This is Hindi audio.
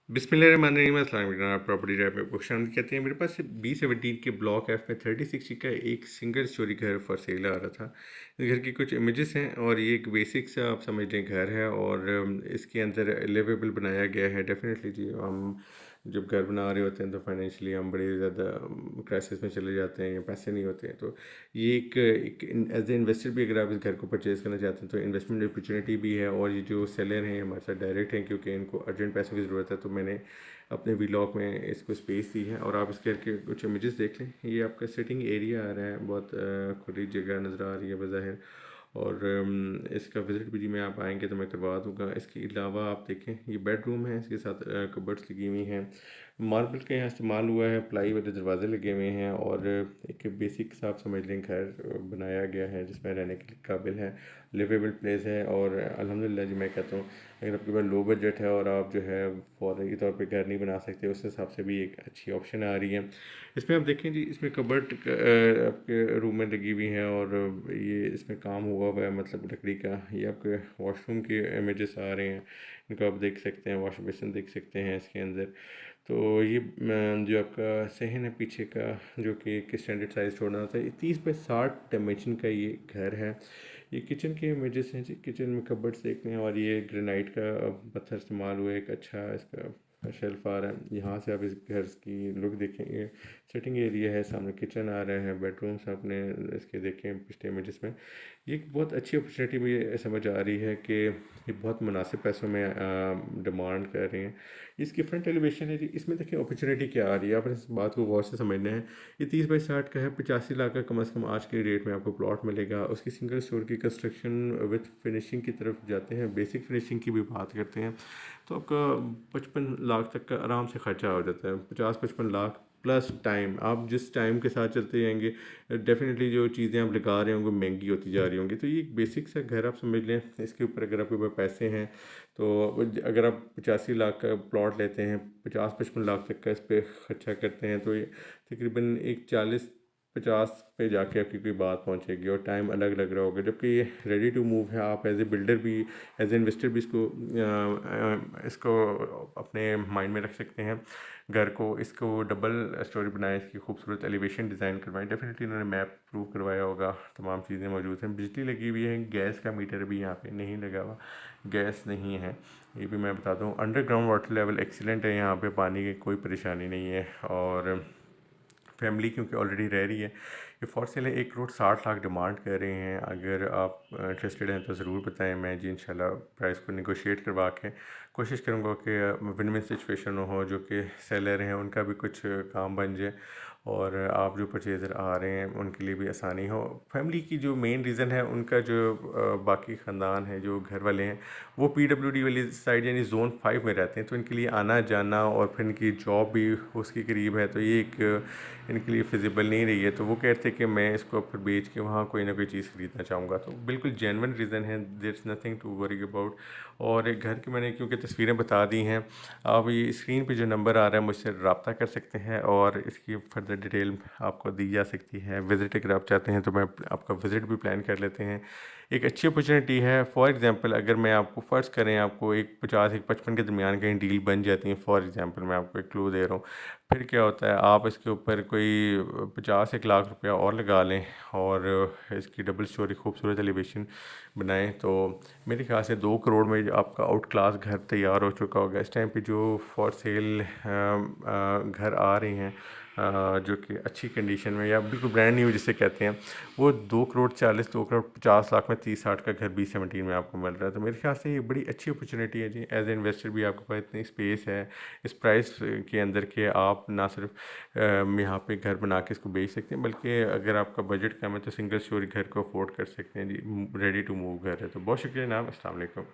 बिस्मिल्लाहिर्रहमानिर्रहीम, अस्सलाम वालेकुम। आप प्रॉपर्टी ड्राइव में खुशामदीद कहते हैं। मेरे पास B17 के ब्लॉक एफ में 3060 का एक सिंगल स्टोरी घर फॉर सेल आ रहा था। इस घर की कुछ इमेजेस हैं और ये एक बेसिक सा आप समझ लें घर है और इसके अंदर लिवेबल बनाया गया है। डेफिनेटली जी, हम जब घर बना रहे होते हैं तो फाइनेंशियली हम बड़े ज़्यादा क्राइसिस में चले जाते हैं या पैसे नहीं होते हैं, तो ये एक एज ए इन्वेस्टर भी अगर आप इस घर को परचेज़ करना चाहते हैं तो इन्वेस्टमेंट अपॉर्चुनिटी भी है। और ये जो सेलर हैं हमारे साथ डायरेक्ट हैं, क्योंकि इनको अर्जेंट पैसों की ज़रूरत है, तो मैंने अपने व्लॉग में इसको स्पेस दी है। और आप इस घर के कुछ इमेजेस देख लें। ये आपका सिटिंग एरिया आ रहा है, बहुत खुली जगह नज़र आ रही है बज़ाहिर। और इसका विज़िट भी जी मैं आप आएंगे तो मैं करवा दूँगा। इसके अलावा आप देखें, ये बेडरूम है, इसके साथ कबर्ड्स लगी हुई हैं, मार्बल का यहाँ इस्तेमाल हुआ है, प्लाई वाले दरवाजे लगे हुए हैं और एक बेसिक सा आप समझ लें घर बनाया गया है जिसमें रहने के काबिल है, लिवेबल प्लेस है। और अल्हम्दुलिल्लाह जी मैं कहता हूँ, अगर आपके पास लो बजट है और आप जो है फौरन के तौर पे घर नहीं बना सकते, उस हिसाब से भी एक अच्छी ऑप्शन आ रही है। इसमें आप देखें जी, इसमें कबर्ड आपके रूम में लगी हुई हैं और ये इसमें काम हुआ है, मतलब लकड़ी का। ये आपके वॉशरूम के इमेजेस आ रहे हैं, इनको आप देख सकते हैं, वॉश बेसिन देख सकते हैं इसके अंदर। तो ये जो आपका सहन है पीछे का, जो कि एक स्टैंडर्ड साइज़ छोड़ना होता है, 30 बाई 60 डायमेंशन का ये घर है। ये किचन के इमेजेस हैं जी, किचन में कबर्ड्स देखते हैं और ये ग्रेनाइट का पत्थर इस्तेमाल हुआ है, एक अच्छा इसका शेल्फ आ रहा है। यहाँ से आप इस घर की लुक देखेंगे, सिटिंग एरिया है, सामने किचन आ रहा है, बेडरूम्स आपने इसके देखें पिछले इमेजेस में। ये एक बहुत अच्छी अपॉर्चुनिटी मुझे समझ आ रही है कि ये बहुत मुनासिब पैसों में डिमांड कर रहे हैं। इसकी फ्रंट एलिवेशन है जी, इसमें देखिए अपॉर्चुनिटी क्या आ रही है, आप इस बात को गौर से समझना है। ये 30 बाई 60 का है, 85 लाख का कम अज़ कम आज के रेट में आपको प्लॉट मिलेगा। उसकी सिंगल स्टोर की कंस्ट्रक्शन विथ फिनिशिंग की तरफ जाते हैं, बेसिक फिनिशिंग की भी बात करते हैं तो आपका 55 लाख तक का आराम से ख़र्चा हो जाता है। 50-55 लाख प्लस टाइम, आप जिस टाइम के साथ चलते जाएंगे डेफिनेटली जो चीज़ें आप लगा रहे होंगे महंगी होती जा रही होंगी। तो ये एक बेसिक सा घर आप समझ लें। इसके ऊपर अगर आपके पास पैसे हैं तो अगर आप 85 लाख का प्लॉट लेते हैं, 50-55 लाख तक का इस पर ख़र्चा करते हैं, तो ये तकरीबन एक 40-50 पे जाके आपकी कोई बात पहुंचेगी और टाइम अलग लग रहा होगा। जबकि ये रेडी टू मूव है, आप एज ए बिल्डर भी, एज ए इन्वेस्टर भी इसको अपने माइंड में रख सकते हैं। घर को इसको डबल स्टोरी बनाए, इसकी खूबसूरत एलिवेशन डिज़ाइन करवाएं। डेफिनेटली इन्होंने मैप प्रूव करवाया होगा, तमाम चीज़ें मौजूद हैं, बिजली लगी हुई है, गैस का मीटर भी यहाँ पे नहीं लगा हुआ, गैस नहीं है, ये भी मैं बताता हूँ। अंडरग्राउंड वाटर लेवल एक्सीलेंट है, यहाँ पे पानी की कोई परेशानी नहीं है। और फैमिली क्योंकि ऑलरेडी रह रही है, ये फॉर सेल है। 1 करोड़ 60 लाख डिमांड कर रहे हैं। अगर आप इंटरेस्टेड हैं तो ज़रूर बताएं, मैं जी इंशाल्लाह प्राइस को निगोशिएट करवा के कोशिश करूँगा कि विन विन सिचुएशन हो, जो कि सेलर हैं उनका भी कुछ काम बन जाए और आप जो परचेज़र आ रहे हैं उनके लिए भी आसानी हो। फैमिली की जो मेन रीज़न है, उनका जो बाकी ख़ानदान है, जो घर वाले हैं, वो PWD वाली साइड यानी ज़ोन 5 में रहते हैं, तो इनके लिए आना जाना और फिर इनकी जॉब भी उसके करीब है, तो ये एक इनके लिए फिजिबल नहीं रही है। तो वो कहते हैं कि मैं इसको फिर बेच के वहाँ कोई ना कोई चीज़ ख़रीदना चाहूँगा। तो बिल्कुल जेन्युइन रीज़न है, there is nothing to worry about. और एक घर की मैंने क्योंकि तस्वीरें बता दी हैं, आप ये स्क्रीन पे जो नंबर आ रहा है मुझसे रब्ता कर सकते हैं और इसकी फर्दर डिटेल आपको दी जा सकती है। विज़िट अगर आप चाहते हैं तो मैं आपका विज़िट भी प्लान कर लेते हैं। एक अच्छी अपॉर्चुनिटी है। फॉर एग्ज़ाम्पल अगर मैं आपको फ़र्ज़ करें आपको एक 50 एक 55 के दरमियान कहीं डील बन जाती है, फॉर एग्ज़ाम्पल मैं आपको एक क्लू दे रहा हूँ, फिर क्या होता है, आप इसके ऊपर कोई 50 एक लाख रुपया और लगा लें और इसकी डबल स्टोरी खूबसूरत एलिवेशन बनाएं, तो मेरे ख्याल से 2 करोड़ में आपका आउट क्लास घर तैयार हो चुका होगा। इस टाइम पे जो फॉर सेल घर आ रहे हैं जो कि अच्छी कंडीशन में या बिल्कुल ब्रांड न्यू जिसे कहते हैं, वो 2 करोड़ 40 2 करोड़ 50 लाख में 30-60 का घर B17 में आपको मिल रहा है। तो मेरे ख्याल से ये बड़ी अच्छी अपॉर्चुनिटी है जी। एज ए इन्वेस्टर भी आपके पास इतनी स्पेस है इस प्राइस के अंदर के आप ना सिर्फ यहाँ पे घर बना के इसको बेच सकते हैं, बल्कि अगर आपका बजट कम है तो सिंगल स्टोरी घर को अफोर्ड कर सकते हैं जी। रेडी टू मूव घर है। तो बहुत शुक्रिया जनाब, अस्सलाम वालेकुम।